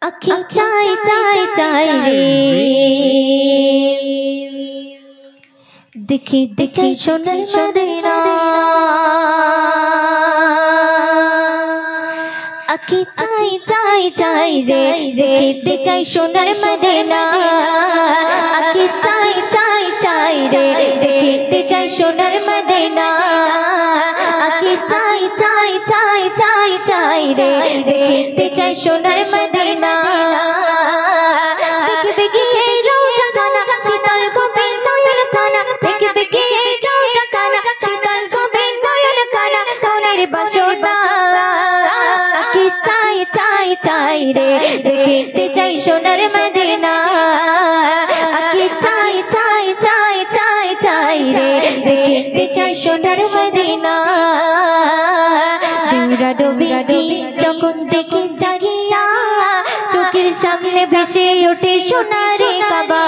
আখি চাই চাই চাই রে দেখি দেখি সোনার মদিনা আখি চাই চাই চাই রে দেখতে চাই সোনার মদিনা আখি চাই চাই চাই রে দেখতে চাই সোনার মদিনা আখি চাই চাই চাই চাই চাই রে দেখতে চাই সোনার মদিনা দেখবে গিয়ে রোজা খানা শীতল গোপে নয়ন খানা দেখবে গিয়ে রোজা খানা শীতল গোপে নয়ন খানা মনের বাসনা আখি চাই চাই চাই রে দেখতে চাই সোনার মদিনা আখি চাই চাই চাই চাই চাই রে দেখতে চাই সোনার মদিনা দিরা ডুবে যখন দেখে জাগিয়া চোখের সামনে ভেসে ওঠে সোনারে কাবা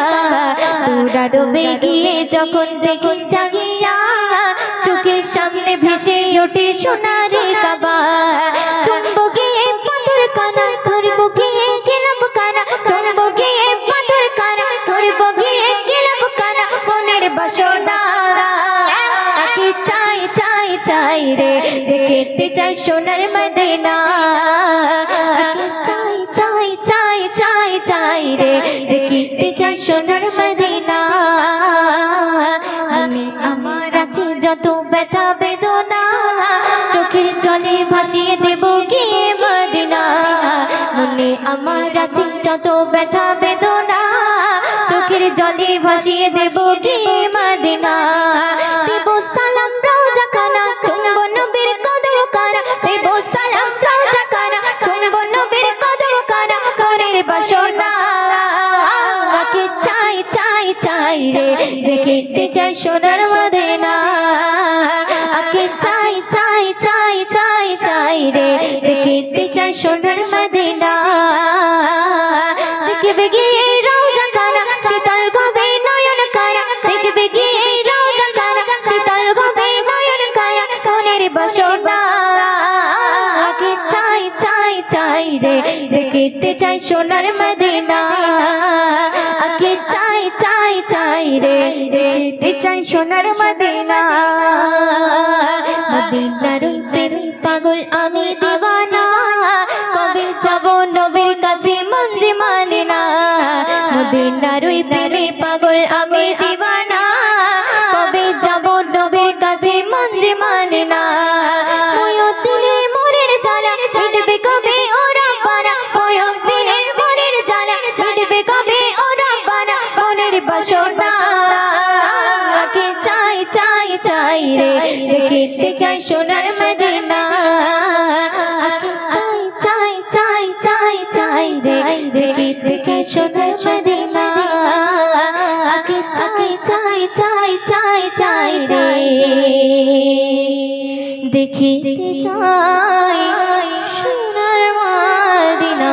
তোরা ডুবে গিয়ে যখন দেখে জাগিয়া চোখের সামনে ভেসে ওঠে সোনারে কাবা চুম্বো গিয়ে পাথর কানা ধরবো গিয়ে গেলাম কানা চুম্বো গিয়ে পাথর কানা ধরবো গিয়ে গেলাম কানা মনের বাসনা আখি চাই চাই চাই রে দেখতে চাই সোনার মদিনা চাই চাই চাই চাই চাই রে দেখতে চাই সোনার মদিনা আমি আমার আছে যত ব্যথা বেদনা চোখের জলে ভাসিয়ে দেব গিয়ে মদিনা মনে আমার আছে যত ব্যথা বেদনা চোখের জলে ভাসিয়ে দেব গিয়ে মদিনা দেব সালাম রোজা খানা চুম্বো নবীর কদম খানা দেব সালাম রোজা খানা চুম্বো নবীর কদম খানা মনের বাসনা আখি চাই চাই চাই রে দেখতে চাই সোনার মদিনা আখি চাই চাই চাই চাই চাই রে দেখতে চাই সোনার মদিনা দেখবে গিয়ে রোজা খানা শীতল গোবে নয়ন খানা দেখবে গিয়ে রোজা খানা শীতল গোবে নয়ন খানা মনের বাসনা আখি চাই চাই চাই রে দেখতে চাই সোনার মদিনা আখি চাই চাই চাই রে দেখতে চাই সোনার মদিনা মদিনার প্রেমে পাগল আমি দিওয়ানা কবে যাব নবীর কাছে মন যে মানে না মদিনার প্রেমে পাগল আমি দিওয়ানা কবে যাব নবীর কাছে মন যে মানে না ওই দিলে মনের জ্বালা মিটবে কবে ওরা বানা ওই দিলে মনের জ্বালা মিটবে কবে ওরা বানা মনের বাসনা আখি চাই চাই চাই রে দেখতে চাই সোনার মদিনা চাই চাই চাই চাই চাই রে দেখতে চাই সোনার মদিনা আখি চাই চাই চাই চাই চাই রে দেখিতে চাই সোনার মদিনা।